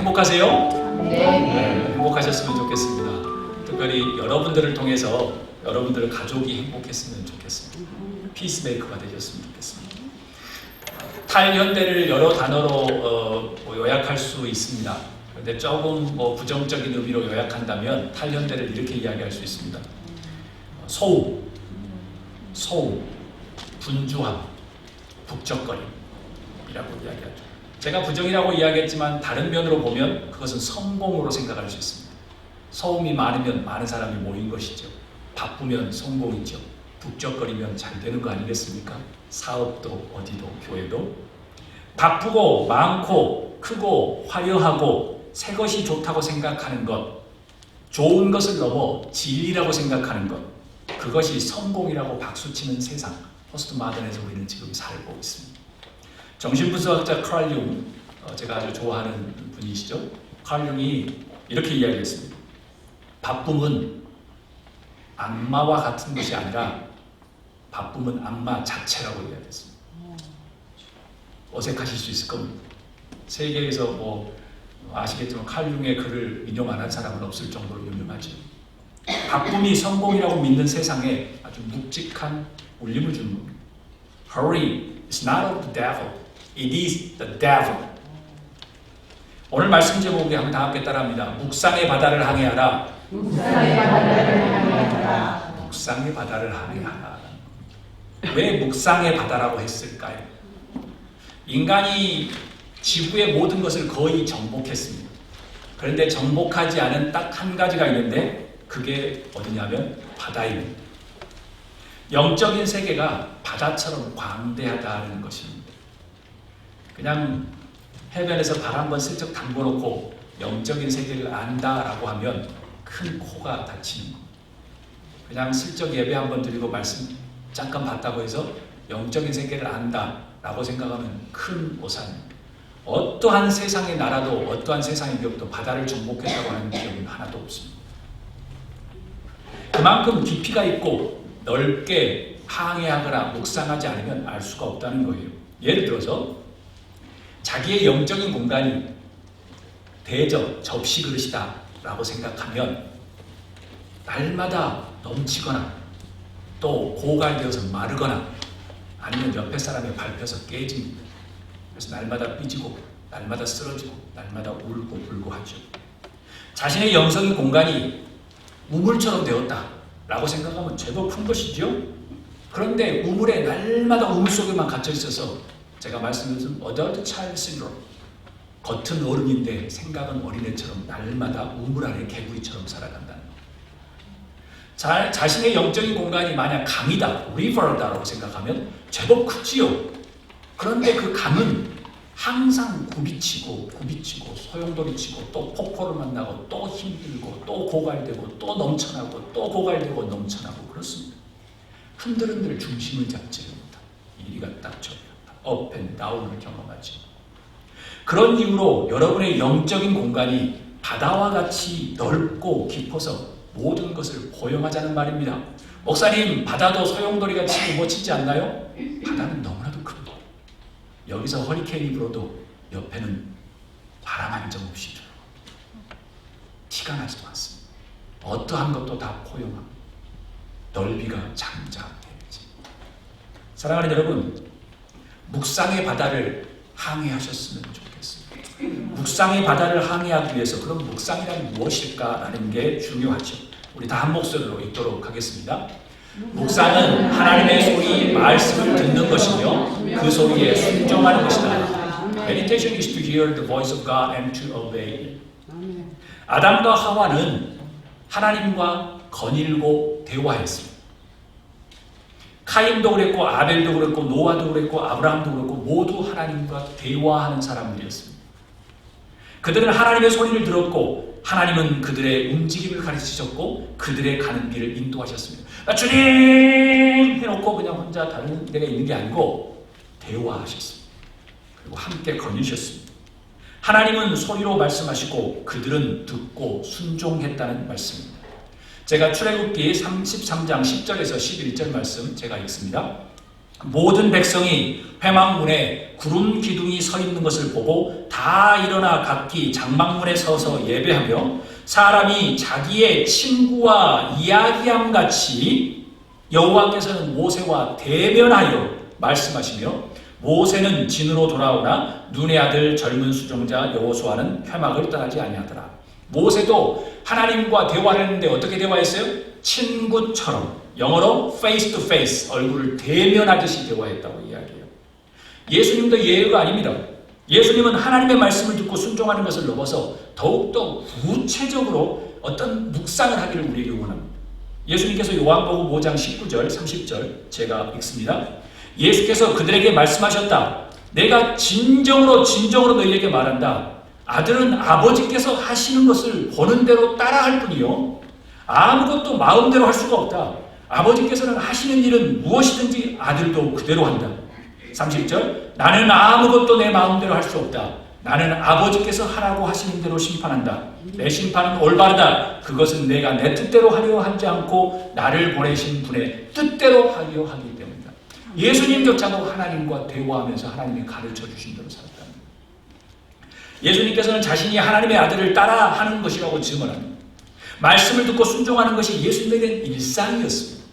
행복하세요? 네. 행복하셨으면 좋겠습니다. 특별히 여러분들을 통해서 여러분들의 가족이 행복했으면 좋겠습니다. 피스메이커가 되셨으면 좋겠습니다. 탈현대를 여러 단어로 요약할 수 있습니다. 그런데 조금 부정적인 의미로 요약한다면 탈현대를 이렇게 이야기할 수 있습니다. 소음, 분주함, 북적거림이라고 이야기하죠. 제가 부정이라고 이야기했지만 다른 면으로 보면 그것은 성공으로 생각할 수 있습니다. 소음이 많으면 많은 사람이 모인 것이죠. 바쁘면 성공이죠. 북적거리면 잘 되는 거 아니겠습니까? 사업도 어디도 교회도. 바쁘고 많고 크고 화려하고 새 것이 좋다고 생각하는 것, 좋은 것을 넘어 진리라고 생각하는 것, 그것이 성공이라고 박수치는 세상, 포스트 마던에서 우리는 지금 살고 있습니다. 정신분석학자 칼 융, 제가 아주 좋아하는 분이시죠. 칼 융이 이렇게 이야기했습니다. 바쁨은 악마와 같은 것이 아니라 바쁨은 악마 자체라고 이야기했습니다. 어색하실 수 있을 겁니다. 세계에서 아시겠지만 칼 융의 글을 인용 안 한 사람은 없을 정도로 유명하죠. 바쁨이 성공이라고 믿는 세상에 아주 묵직한 울림을 주는 겁니다. Hurry is not of the devil, it is the devil. 오늘 말씀 제목이 한번 다 함께 따라합니다. 묵상의 바다를 항해하라. 묵상의 바다를 항해하라. 묵상의 바다를 항해하라. 왜 묵상의 바다라고 했을까요? 인간이 지구의 모든 것을 거의 정복했습니다. 그런데 정복하지 않은 딱 한 가지가 있는데 그게 어디냐면 바다입니다. 영적인 세계가 바다처럼 광대하다는 것입니다. 그냥 해변에서 발 한번 슬쩍 담궈놓고 영적인 세계를 안다라고 하면 큰 코가 다치는 겁니다. 그냥 슬쩍 예배 한번 드리고 말씀 잠깐 봤다고 해서 영적인 세계를 안다라고 생각하면 큰 오산입니다. 어떠한 세상의 나라도 어떠한 세상의 기업도 바다를 정복했다고 하는 기업은 하나도 없습니다. 그만큼 깊이가 있고 넓게 항해하거나 묵상하지 않으면 알 수가 없다는 거예요. 예를 들어서 자기의 영적인 공간이 대접, 접시 그릇이다 라고 생각하면 날마다 넘치거나 또 고갈되어서 마르거나 아니면 옆에 사람이 밟혀서 깨집니다. 그래서 날마다 삐지고 날마다 쓰러지고 날마다 울고 불고 하죠. 자신의 영성의 공간이 우물처럼 되었다 라고 생각하면 제법 큰 것이죠. 그런데 우물에 날마다 우물 속에만 갇혀 있어서 제가 말씀드린 어덜트 차일드 신드롬, 겉은 어른인데 생각은 어린애처럼 날마다 우물 안에 개구리처럼 살아간다는 것. 자신의 영적인 공간이 만약 강이다, 리버다라고 생각하면 제법 크지요. 그런데 그 강은 항상 굽이치고 소용돌이치고 또 폭포를 만나고 또 힘들고 또 고갈되고 또 넘쳐나고 또 고갈되고 넘쳐나고 그렇습니다. 흔들흔들 중심을 잡지 못합니다. 이리 갔다 저리 갔다 업 앤 다운을 경험하지. 그런 이유로 여러분의 영적인 공간이 바다와 같이 넓고 깊어서 모든 것을 포용하자는 말입니다. 목사님, 바다도 소용돌이가 치고 못 치지 않나요? 바다는 너무나도 큽니다. 여기서 허리케인이 불어도 옆에는 바람 한 점 없이 들어요. 티가 나지도 않습니다. 어떠한 것도 다 포용합니다. 넓이가 잠잠해지. 사랑하는 여러분, 묵상의 바다를 항해하셨으면 좋겠습니다. 묵상의 바다를 항해하기 위해서 그럼 묵상이란 무엇일까라는 게 중요하죠. 우리 다 한 목소리로 읽도록 하겠습니다. 묵상은 하나님의 소리, 말씀을 듣는 것이며 그 소리에 순종하는 것이다. Meditation is to hear the voice of God and to obey. 아담과 하와는 하나님과 거닐고 대화했습니다. 카인도 그랬고 아벨도 그랬고 노아도 그랬고 아브라함도 그랬고 모두 하나님과 대화하는 사람들이었습니다. 그들은 하나님의 소리를 들었고 하나님은 그들의 움직임을 가르치셨고 그들의 가는 길을 인도하셨습니다. 주님 해놓고 그냥 혼자 다른 데가 있는 게 아니고 대화하셨습니다. 그리고 함께 거니셨습니다. 하나님은 소리로 말씀하시고 그들은 듣고 순종했다는 말씀입니다. 제가 출애굽기 33장 10절에서 11절 말씀 제가 읽습니다. 모든 백성이 회막문에 구름 기둥이 서 있는 것을 보고 다 일어나 각기 장막문에 서서 예배하며 사람이 자기의 친구와 이야기함 같이 여호와께서는 모세와 대면하여 말씀하시며 모세는 진으로 돌아오나 눈의 아들 젊은 수종자 여호수아는 회막을 떠나지 아니하더라. 모세도 하나님과 대화를 했는데 어떻게 대화했어요? 친구처럼, 영어로 face to face, 얼굴을 대면하듯이 대화했다고 이야기해요. 예수님도 예외가 아닙니다. 예수님은 하나님의 말씀을 듣고 순종하는 것을 넘어서 더욱더 구체적으로 어떤 묵상을 하기를 우리에게 원합니다. 예수님께서 요한복음 5장 19절 30절 제가 읽습니다. 예수께서 그들에게 말씀하셨다. 내가 진정으로 너희에게 말한다. 아들은 아버지께서 하시는 것을 보는 대로 따라할 뿐이요 아무것도 마음대로 할 수가 없다. 아버지께서는 하시는 일은 무엇이든지 아들도 그대로 한다. 30절 나는 아무것도 내 마음대로 할 수 없다. 나는 아버지께서 하라고 하시는 대로 심판한다. 내 심판은 올바르다. 그것은 내가 내 뜻대로 하려 하지 않고 나를 보내신 분의 뜻대로 하려 하기 때문이다. 예수님조차도 하나님과 대화하면서 하나님이 가르쳐 주신 대로 살았다. 예수님께서는 자신이 하나님의 아들을 따라하는 것이라고 증언합니다. 말씀을 듣고 순종하는 것이 예수님에게는 일상이었습니다.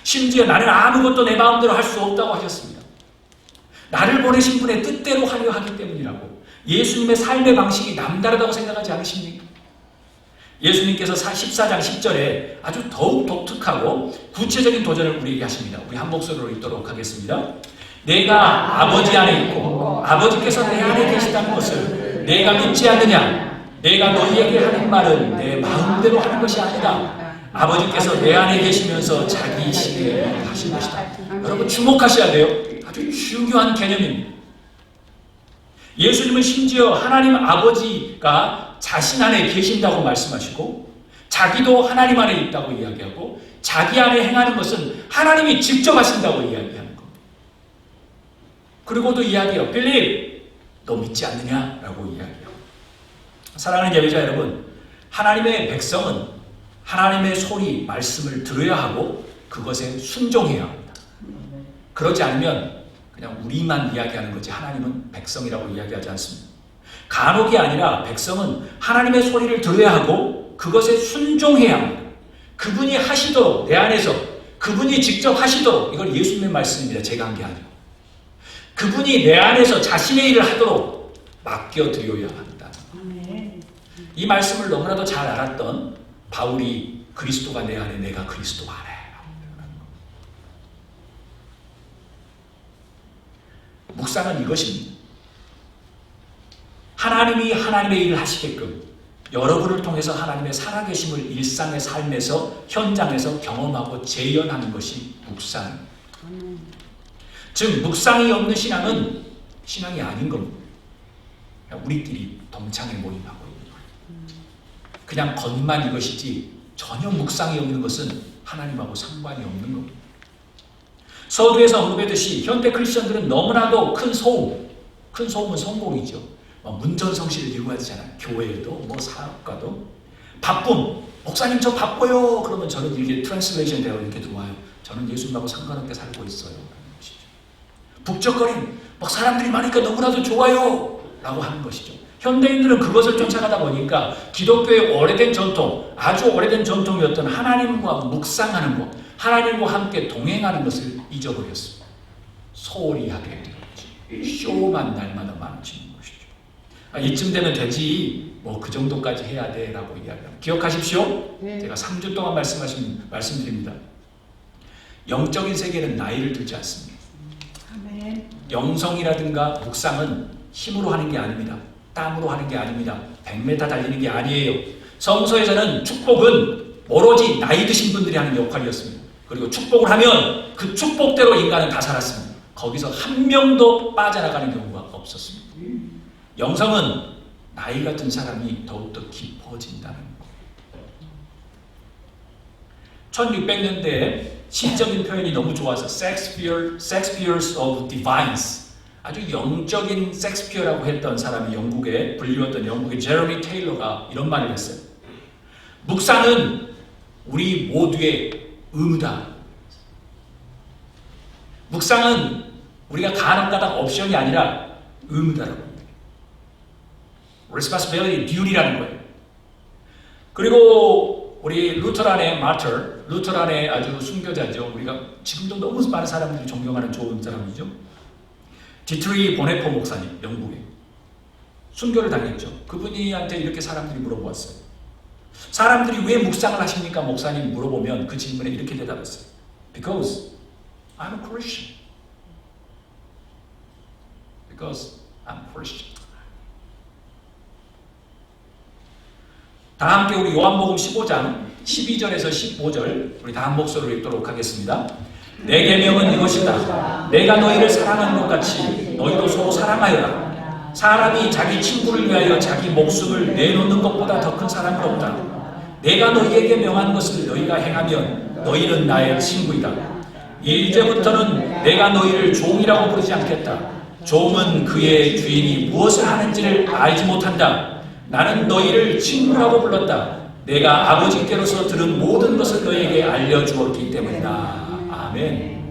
심지어 나는 아무것도 내 마음대로 할 수 없다고 하셨습니다. 나를 보내신 분의 뜻대로 하려 하기 때문이라고. 예수님의 삶의 방식이 남다르다고 생각하지 않으십니까? 예수님께서 14장 10절에 아주 더욱 독특하고 구체적인 도전을 우리에게 하십니다. 우리 한 목소리로 읽도록 하겠습니다. 내가 아버지 안에 있고 아버지께서 내 안에 계시다는 것을 내가 믿지 않느냐? 내가 너희에게 하는 말은 내 마음대로 하는 것이 아니다. 아버지께서 내 안에 계시면서 자기 시대에 하신 것이다. 여러분 주목하셔야 돼요. 아주 중요한 개념입니다. 예수님은 심지어 하나님 아버지가 자신 안에 계신다고 말씀하시고 자기도 하나님 안에 있다고 이야기하고 자기 안에 행하는 것은 하나님이 직접 하신다고 이야기하는 겁니다. 그리고도 이야기해요. 빌립, 너 믿지 않느냐? 라고 이야기해요. 사랑하는 예배자 여러분, 하나님의 백성은 하나님의 소리, 말씀을 들어야 하고 그것에 순종해야 합니다. 그러지 않으면 그냥 우리만 이야기하는 거지 하나님은 백성이라고 이야기하지 않습니다. 간혹이 아니라 백성은 하나님의 소리를 들어야 하고 그것에 순종해야 합니다. 그분이 하시도록 내 안에서 그분이 직접 하시도록 이걸 예수님의 말씀입니다. 제가 한 게 아니고 그분이 내 안에서 자신의 일을 하도록 맡겨드려야 한다. 이 말씀을 너무나도 잘 알았던 바울이 그리스도가 내 안에 내가 그리스도 안에 묵상은 이것입니다. 하나님이 하나님의 일을 하시게끔 여러분을 통해서 하나님의 살아계심을 일상의 삶에서 현장에서 경험하고 재현하는 것이 묵상입니다. 즉 묵상이 없는 신앙은 신앙이 아닌 겁니다. 우리끼리 동창회 모임하고 있는 거예요. 그냥 겉만 이것이지 전혀 묵상이 없는 것은 하나님하고 상관이 없는 겁니다. 서두에서 언급했듯이 현대 크리스천들은 너무나도 큰 소음은 성공이죠. 문전성시를 이루어야 되잖아요. 교회에도 사업가도 바쁨. 목사님 저 바빠요. 그러면 저는 이렇게 트랜슬레이션 되어 이렇게 들어와요. 저는 예수님하고 상관없게 살고 있어요. 북적거림. 사람들이 많으니까 너무나도 좋아요. 라고 하는 것이죠. 현대인들은 그것을 쫓아가다 보니까 기독교의 오래된 전통, 아주 오래된 전통이었던 하나님과 묵상하는 것, 하나님과 함께 동행하는 것을 잊어버렸습니다. 소홀히 하게 된 거지. 쇼만 날마다 많아지는 것이죠. 이쯤 되면 되지 그 정도까지 해야 돼 라고 이야기합니다. 기억하십시오. 네. 제가 3주 동안 말씀드립니다. 영적인 세계는 나이를 두지 않습니다. 아멘. 영성이라든가 묵상은 힘으로 하는 게 아닙니다. 땀으로 하는 게 아닙니다. 100m 달리는 게 아니에요. 성서에서는 축복은 오로지 나이 드신 분들이 하는 역할이었습니다. 그리고 축복을 하면 그 축복대로 인간은 다 살았습니다. 거기서 한 명도 빠져나가는 경우가 없었습니다. 영성은 나이가 든 사람이 더욱더 깊어진다는 것. 1600년대에 시적인 표현이 너무 좋아서 Shakespeare's of Divines, 아주 영적인 섹스피어라고 했던 사람이 영국에 불리웠던 영국의 제러미 테일러가 이런 말을 했어요. 묵상은 우리 모두의 의무다. 묵상은 우리가 가능가닥 옵션이 아니라 의무다라고 합니다. responsibility, duty라는 거예요. 그리고 우리 루터란의 마터, 루터란의 아주 순교자죠. 우리가 지금도 너무 많은 사람들이 존경하는 좋은 사람이죠. 디트리 보네포 목사님, 영국에 순교를 당했죠. 그분이한테 이렇게 사람들이 물어보았어요. 사람들이 왜 묵상을 하십니까? 목사님 물어보면 그 질문에 이렇게 대답했어요. Because I'm a Christian. Because I'm a Christian. 다 함께 우리 요한복음 15장 12절에서 15절 우리 다 한 목소리로 읽도록 하겠습니다. 내 계명은 이것이다. 내가 너희를 사랑한 것 같이 너희도 서로 사랑하여라. 사람이 자기 친구를 위하여 자기 목숨을 내놓는 것보다 더 큰 사랑은 없다. 내가 너희에게 명한 것을 너희가 행하면 너희는 나의 친구이다. 이제부터는 내가 너희를 종이라고 부르지 않겠다. 종은 그의 주인이 무엇을 하는지를 알지 못한다. 나는 너희를 친구라고 불렀다. 내가 아버지께로서 들은 모든 것을 너희에게 알려주었기 때문이다. 아멘.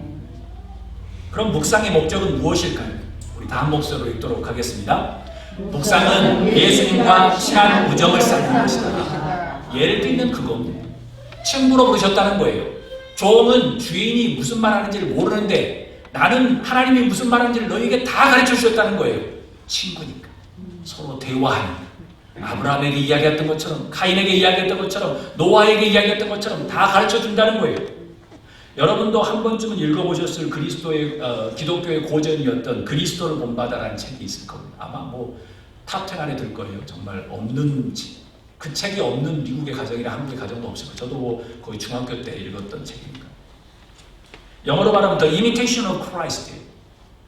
그럼 묵상의 목적은 무엇일까요? 우리 다 한 목소리로 읽도록 하겠습니다. 묵상은 예수님과 친한 우정을 쌓는 것이다. 예를 들면 그겁니다. 친구로 부르셨다는 거예요. 종은 주인이 무슨 말 하는지를 모르는데 나는 하나님이 무슨 말 하는지를 너희에게 다 가르쳐 주셨다는 거예요. 친구니까. 서로 대화하는. 아브라함에게 이야기했던 것처럼, 카인에게 이야기했던 것처럼, 노아에게 이야기했던 것처럼 다 가르쳐 준다는 거예요. 여러분도 한 번쯤은 읽어보셨을 기독교의 고전이었던 그리스도를 본받아라는 책이 있을 겁니다. 아마 뭐 탑 10 안에 들 거예요. 정말 없는 그 책이 없는 미국의 가정이나 한국의 가정도 없을 거예요. 저도 뭐 거의 중학교 때 읽었던 책이니까. 영어로 말하면 The Imitation of Christ.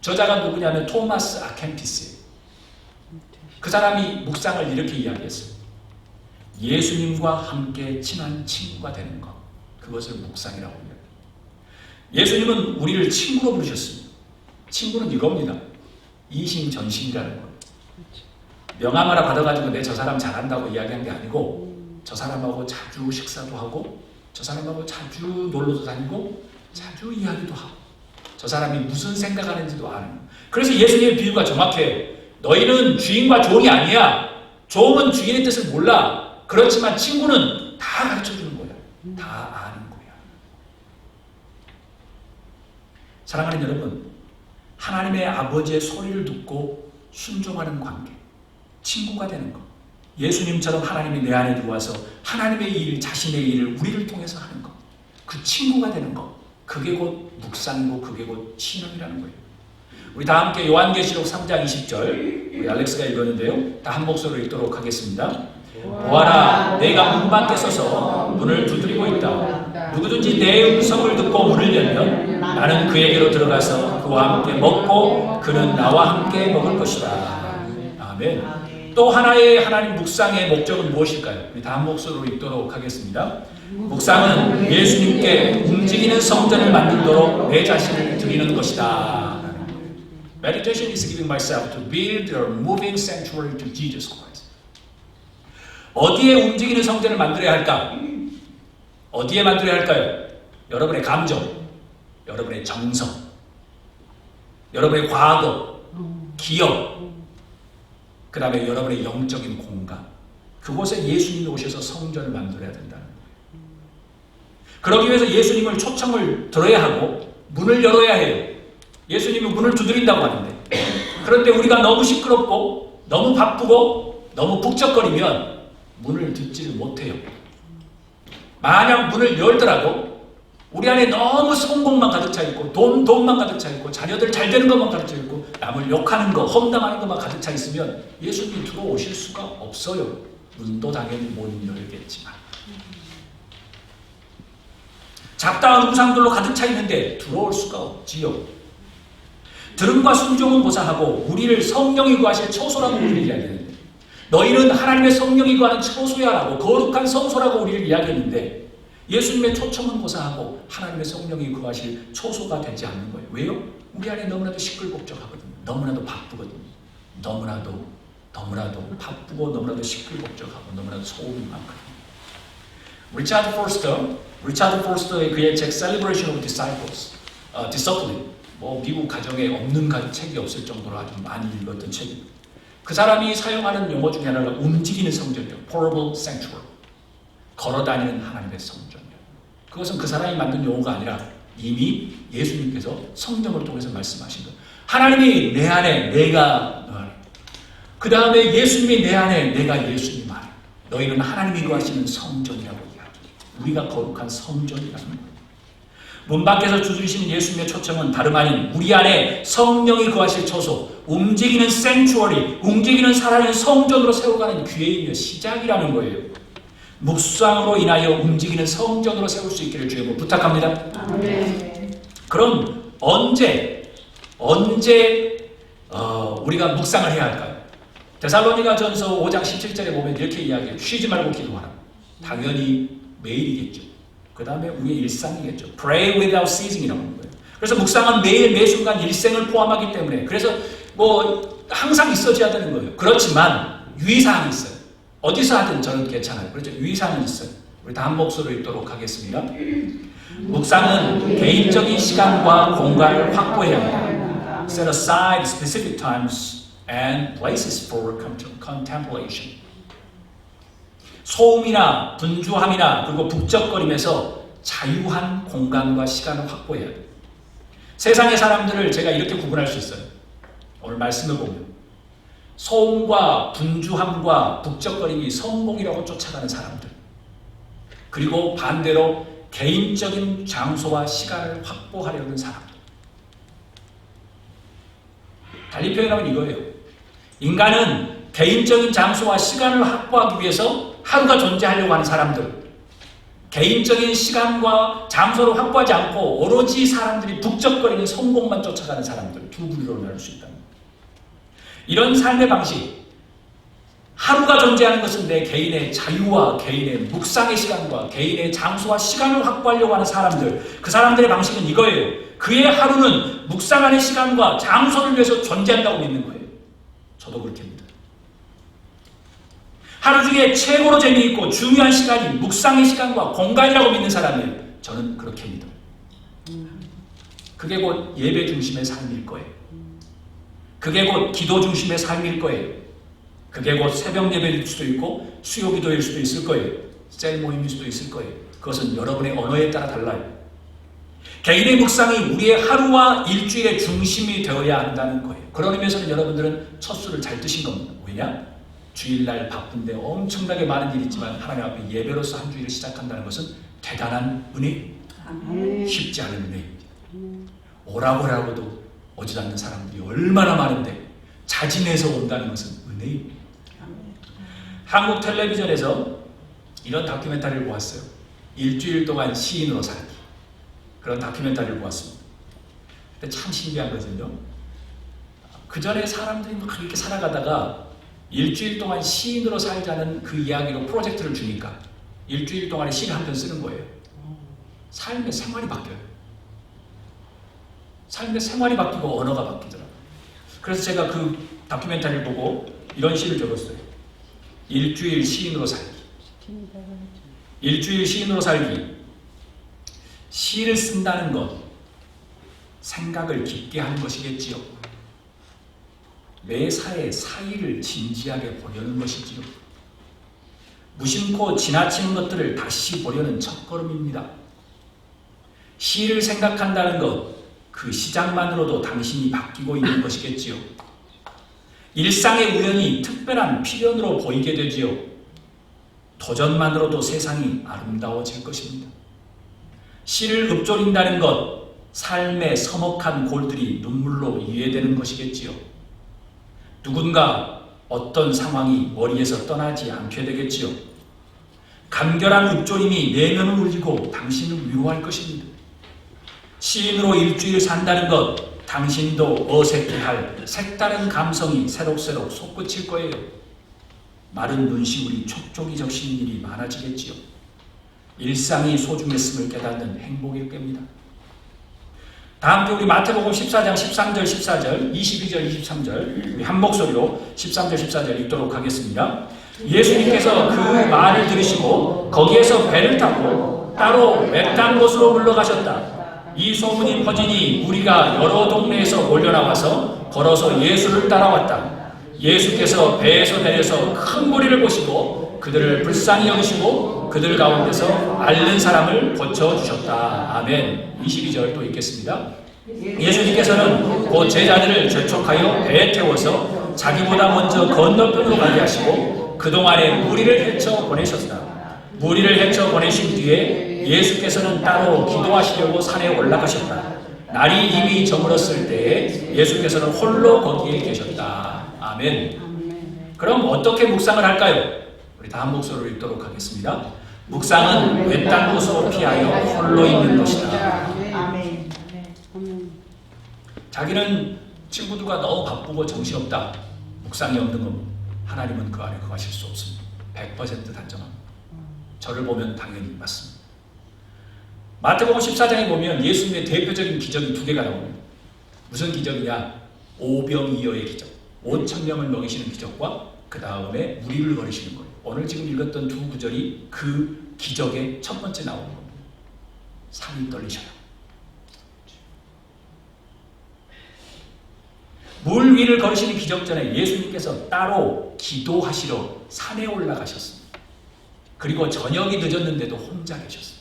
저자가 누구냐면 토마스 아켄피스예요. 그 사람이 묵상을 이렇게 이야기했어요. 예수님과 함께 친한 친구가 되는 것. 그것을 묵상이라고 합니다. 예수님은 우리를 친구로 부르셨습니다. 친구는 이겁니다. 이심전심이라는 거예요. 명함 하나 받아가지고 내 저 사람 잘한다고 이야기한 게 아니고 저 사람하고 자주 식사도 하고 저 사람하고 자주 놀러도 다니고 자주 이야기도 하고 저 사람이 무슨 생각하는지도 아는 거예요. 그래서 예수님의 비유가 정확해요. 너희는 주인과 종이 아니야. 종은 주인의 뜻을 몰라. 그렇지만 친구는 다 가르쳐주는 거야. 다 아는 거야. 사랑하는 여러분, 하나님의 아버지의 소리를 듣고 순종하는 관계, 친구가 되는 것. 예수님처럼 하나님이 내 안에 들어와서 하나님의 일, 자신의 일을 우리를 통해서 하는 것. 그 친구가 되는 것. 그게 곧 묵상이고 그게 곧 신앙이라는 거예요. 우리 다 함께 요한계시록 3장 20절 우리 알렉스가 읽었는데요. 다 한 목소리로 읽도록 하겠습니다. 보아라, 내가 문 밖에 서서 문을 두드리고 있다. 누구든지 내 음성을 듣고 문을 열면 나는 그에게로 들어가서 그와 함께 먹고 그는 나와 함께 먹을 것이다. 아멘. 또 하나의 하나님 묵상의 목적은 무엇일까요? 우리 다 한 목소리로 읽도록 하겠습니다. 묵상은 예수님께 움직이는 성전을 만들도록 내 자신을 드리는 것이다. Meditation is giving myself to build a moving sanctuary to Jesus Christ. 어디에 움직이는 성전을 만들어야 할까? 어디에 만들어야 할까요? 여러분의 감정, 여러분의 정성, 여러분의 과거, 기억, 그 다음에 여러분의 영적인 공간. 그곳에 예수님이 오셔서 성전을 만들어야 된다는 거예요. 그러기 위해서 예수님을 초청을 들어야 하고 문을 열어야 해요. 예수님이 문을 두드린다고 하는데, 그런데 우리가 너무 시끄럽고 너무 바쁘고 너무 북적거리면 문을 듣지를 못해요. 만약 문을 열더라도 우리 안에 너무 성공만 가득 차 있고 돈만 가득 차 있고 자녀들 잘 되는 것만 가득 차 있고 남을 욕하는 거, 험담하는 것만 가득 차 있으면 예수님이 들어오실 수가 없어요. 문도 당연히 못 열겠지만. 잡다한 음상들로 가득 차 있는데 들어올 수가 없지요. 들음과 순종은 보사하고 우리를 성령이 구하실 처소라고 우리를 이야기했는데, 너희는 하나님의 성령이 구하는 처소야라고, 거룩한 성소라고 우리를 이야기했는데, 예수님의 초청은 보사하고 하나님의 성령이 구하실 처소가 되지 않는 거예요. 왜요? 우리 안에 너무나도 시끌벅적하거든요. 너무나도 바쁘거든요. 너무나도 바쁘고 너무나도 시끌벅적하고 너무나도 소음이 많거든요. 리차드 포스터의 그의 책 Celebration of Disciples, Discipline, 뭐 미국 가정에 없는 책이 없을 정도로 아주 많이 읽었던 책입니다. 그 사람이 사용하는 용어 중에 하나가 움직이는 성전이에요. Portable Sanctuary. 걸어다니는 하나님의 성전이에요. 그것은 그 사람이 만든 용어가 아니라 이미 예수님께서 성경을 통해서 말씀하신 거예요. 하나님이 내 안에, 내가 너 안에. 그 다음에 예수님이 내 안에, 내가 예수님 안에. 너희는 하나님이 거하시는 성전이라고 이야기해요. 우리가 거룩한 성전이라는 거예요. 문 밖에서 두드리시는 예수님의 초청은 다름 아닌 우리 안에 성령이 거하실 처소, 움직이는 생추어리, 움직이는 살아있는 성전으로 세워가는 기회이며 시작이라는 거예요. 묵상으로 인하여 움직이는 성전으로 세울 수 있기를 주여 부탁합니다. 아멘. 그럼 언제 우리가 묵상을 해야 할까요? 데살로니가전서 5장 17절에 보면 이렇게 이야기해요. 쉬지 말고 기도하라. 당연히 매일이겠죠. 그 다음에 우리의 일상이겠죠. Pray without ceasing이라고 하는 거예요. 그래서 묵상은 매일 매순간 일생을 포함하기 때문에 그래서 뭐 항상 있어져야 되는 거예요. 그렇지만 유의사항이 있어요. 어디서 하든 저는 괜찮아요. 그렇죠? 유의사항이 있어요. 우리 다 한 목소리로 읽도록 하겠습니다. 묵상은 개인적인 시간과 공간을 확보해야 합니다. Set aside specific times and places for contemplation. 소음이나 분주함이나 그리고 북적거림에서 자유한 공간과 시간을 확보해야 돼요. 세상의 사람들을 제가 이렇게 구분할 수 있어요. 오늘 말씀을 보면 소음과 분주함과 북적거림이 성공이라고 쫓아가는 사람들, 그리고 반대로 개인적인 장소와 시간을 확보하려는 사람들. 달리 표현하면 이거예요. 인간은 개인적인 장소와 시간을 확보하기 위해서 하루가 존재하려고 하는 사람들, 개인적인 시간과 장소를 확보하지 않고 오로지 사람들이 북적거리는 성공만 쫓아가는 사람들, 두 부류로 나눌 수 있다. 이런 삶의 방식, 하루가 존재하는 것은 내 개인의 자유와 개인의 묵상의 시간과 개인의 장소와 시간을 확보하려고 하는 사람들, 그 사람들의 방식은 이거예요. 그의 하루는 묵상하는 시간과 장소를 위해서 존재한다고 믿는 거예요. 저도 그렇게 믿어요. 하루 중에 최고로 재미있고 중요한 시간이 묵상의 시간과 공간이라고 믿는 사람이에요. 저는 그렇게 믿어요. 그게 곧 예배 중심의 삶일 거예요. 그게 곧 기도 중심의 삶일 거예요. 그게 곧 새벽 예배일 수도 있고 수요 기도일 수도 있을 거예요. 셀 모임일 수도 있을 거예요. 그것은 여러분의 언어에 따라 달라요. 개인의 묵상이 우리의 하루와 일주일의 중심이 되어야 한다는 거예요. 그런 의미에서는 여러분들은 첫 수를 잘 뜨신 겁니다. 왜냐? 주일날 바쁜데 엄청나게 많은 일이 있지만 하나님 앞에 예배로서 한 주일을 시작한다는 것은 대단한 은혜, 쉽지 않은 은혜입니다. 오라고 하고도 오지 않는 사람들이 얼마나 많은데 자진해서 온다는 것은 은혜입니다. 한국 텔레비전에서 이런 다큐멘터리를 보았어요. 일주일 동안 시인으로 살기. 그런 다큐멘터리를 보았습니다. 근데 참 신기한 것은요. 그 전에 사람들이 막 이렇게 살아가다가 일주일 동안 시인으로 살자는 그 이야기로 프로젝트를 주니까 일주일 동안에 시를 한 편 쓰는 거예요. 삶의 생활이 바뀌어요. 삶의 생활이 바뀌고 언어가 바뀌더라고요. 그래서 제가 그 다큐멘터리를 보고 이런 시를 적었어요. 일주일 시인으로 살기. 일주일 시인으로 살기. 시를 쓴다는 것, 생각을 깊게 하는 것이겠지요. 매사에 사의를 진지하게 보려는 것이지요. 무심코 지나치는 것들을 다시 보려는 첫걸음입니다. 시를 생각한다는 것, 그 시작만으로도 당신이 바뀌고 있는 것이겠지요. 일상의 우연이 특별한 필연으로 보이게 되지요. 도전만으로도 세상이 아름다워질 것입니다. 시를 읊조린다는 것, 삶의 서먹한 골들이 눈물로 이해되는 것이겠지요. 누군가 어떤 상황이 머리에서 떠나지 않게 되겠지요. 간결한 읊조림이 내면을 울리고 당신을 위로할 것입니다. 시인으로 일주일 산다는 것, 당신도 어색해할 색다른 감성이 새록새록 솟구칠 거예요. 마른 눈시울이 촉촉이 적시는 일이 많아지겠지요. 일상이 소중했음을 깨닫는 행복일 겁니다. 다음 주 우리 마태복음 14장 13절 14절 22절 23절 우리 한 목소리로 13절 14절 읽도록 하겠습니다. 예수님께서 그 말을 들으시고 거기에서 배를 타고 따로 외딴 곳으로 물러가셨다. 이 소문이 퍼지니 무리가 여러 동네에서 몰려나와서 걸어서 예수를 따라왔다. 예수께서 배에서 내려서 큰 무리를 보시고 그들을 불쌍히 여기시고 그들 가운데서 앓는 사람을 고쳐주셨다. 아멘. 22절 또 읽겠습니다. 예수님께서는 곧 제자들을 재촉하여 배에 태워서 자기보다 먼저 건너편으로 가게 하시고 그동안에 무리를 헤쳐 보내셨다. 무리를 헤쳐 보내신 뒤에 예수께서는 따로 기도하시려고 산에 올라가셨다. 날이 이미 저물었을 때에 예수께서는 홀로 거기에 계셨다. 아멘. 그럼 어떻게 묵상을 할까요? 우리 다 한 목소리로 읽도록 하겠습니다. 묵상은 외딴 곳으로 피하여 홀로 있는 것이다. 아멘. 자기는 친구들과 너무 바쁘고 정신없다. 묵상이 없는 건 하나님은 그 안에 거하실 수 없습니다. 100% 단정합니다. 저를 보면 당연히 맞습니다. 마태복음 14장에 보면 예수님의 대표적인 기적이 두 개가 나옵니다. 무슨 기적이냐? 오병이어의 기적. 5,000명을 먹이시는 기적과 그 다음에 무리를 거리시는 거예요. 오늘 지금 읽었던 두 구절이 그 기적의 첫 번째 나오는 겁니다. 산이 떨리셔요. 물 위를 걸으시는 기적 전에 예수님께서 따로 기도하시러 산에 올라가셨습니다. 그리고 저녁이 늦었는데도 혼자 계셨습니다.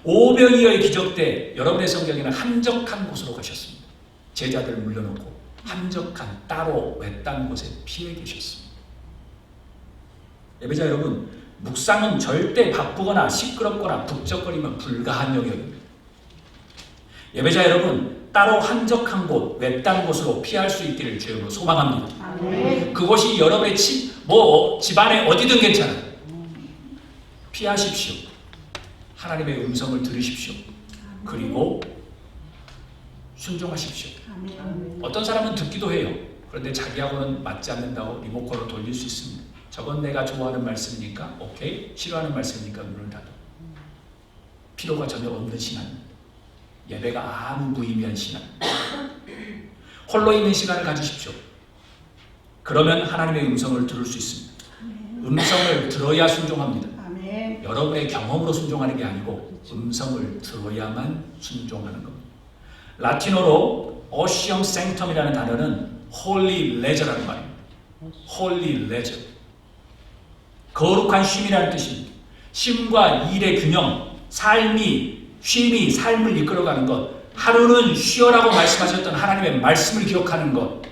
오병이어의 기적 때 여러분의 성경에는 한적한 곳으로 가셨습니다. 제자들 물려놓고 한적한 따로 외딴 곳에 피해 계셨습니다. 예배자 여러분, 묵상은 절대 바쁘거나 시끄럽거나 북적거리면 불가한 영역입니다. 예배자 여러분, 따로 한적한 곳, 외딴 곳으로 피할 수 있기를 주님으로 소망합니다. 아멘. 그곳이 여러분의 집안에 어디든 괜찮아요. 피하십시오. 하나님의 음성을 들으십시오. 그리고 순종하십시오. 아멘. 어떤 사람은 듣기도 해요. 그런데 자기하고는 맞지 않는다고 리모컨을 돌릴 수 있습니다. 저건 내가 좋아하는 말씀이니까 오케이, 싫어하는 말씀이니까 눈을 닫아. 필요가 전혀 없는 신앙. 예배가 아무 무의미한 신앙. 홀로 있는 시간을 가지십시오. 그러면 하나님의 음성을 들을 수 있습니다. 음성을 들어야 순종합니다. 아멘. 여러분의 경험으로 순종하는 게 아니고 음성을 들어야만 순종하는 겁니다. 라틴어로 오시엄 생텀이라는 단어는 holy leisure라는 말입니다. holy leisure. 거룩한 쉼이라는 뜻입니다. 쉼과 일의 균형, 쉼이 삶을 이끌어가는 것, 하루는 쉬어라고 말씀하셨던 하나님의 말씀을 기억하는 것,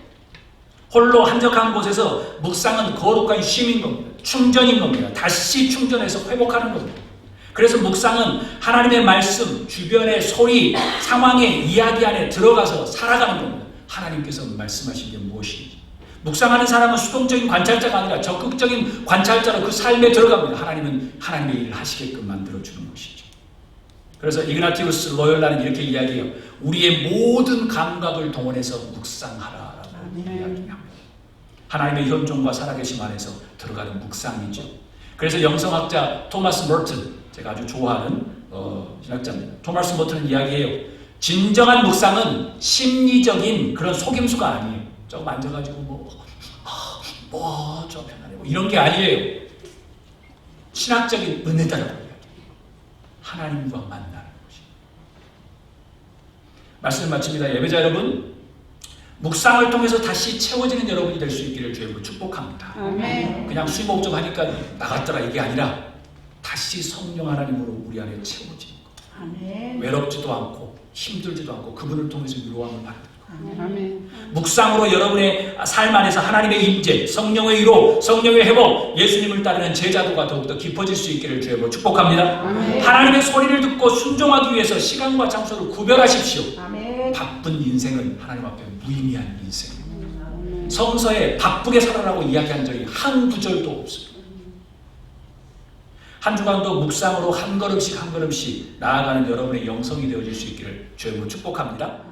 홀로 한적한 곳에서 묵상은 거룩한 쉼인 겁니다. 충전인 겁니다. 다시 충전해서 회복하는 겁니다. 그래서 묵상은 하나님의 말씀, 주변의 소리, 상황의 이야기 안에 들어가서 살아가는 겁니다. 하나님께서 말씀하신 게 무엇인지. 묵상하는 사람은 수동적인 관찰자가 아니라 적극적인 관찰자로 그 삶에 들어갑니다. 하나님은 하나님의 일을 하시게끔 만들어주는 것이죠. 그래서 이그나티우스 로열라는 이렇게 이야기해요. 우리의 모든 감각을 동원해서 묵상하라라고 이야기합니다. 하나님의 현존과 살아계심 안에서 들어가는 묵상이죠. 그래서 영성학자 토마스 머튼, 제가 아주 좋아하는 신학자입니다. 토마스 머튼은 이야기해요. 진정한 묵상은 심리적인 그런 속임수가 아니에요. 조금 앉아가지고 좀 편하네 이런 게 아니에요. 신학적인 은혜다라고 이야기해요. 하나님과 만나는 것입니다. 말씀을 마칩니다. 예배자 여러분, 묵상을 통해서 다시 채워지는 여러분이 될 수 있기를 주님으로 축복합니다. 아멘. 그냥 수입목 좀 하니까 나갔더라 이게 아니라 다시 성령 하나님으로 우리 안에 채워지는 것. 아멘. 외롭지도 않고 힘들지도 않고 그분을 통해서 위로함을 받는 것. 아멘. 묵상으로 여러분의 삶 안에서 하나님의 임재, 성령의 위로, 성령의 회복, 예수님을 따르는 제자도가 더욱더 깊어질 수 있기를 주님으로 축복합니다. 아멘. 하나님의 소리를 듣고 순종하기 위해서 시간과 장소를 구별하십시오. 아멘. 바쁜 인생은 하나님 앞에 무의미한 인생입니다. 성서에 바쁘게 살아라고 이야기한 적이 한 구절도 없습니다. 한 주간도 묵상으로 한 걸음씩 한 걸음씩 나아가는 여러분의 영성이 되어질 수 있기를 주님으로 축복합니다.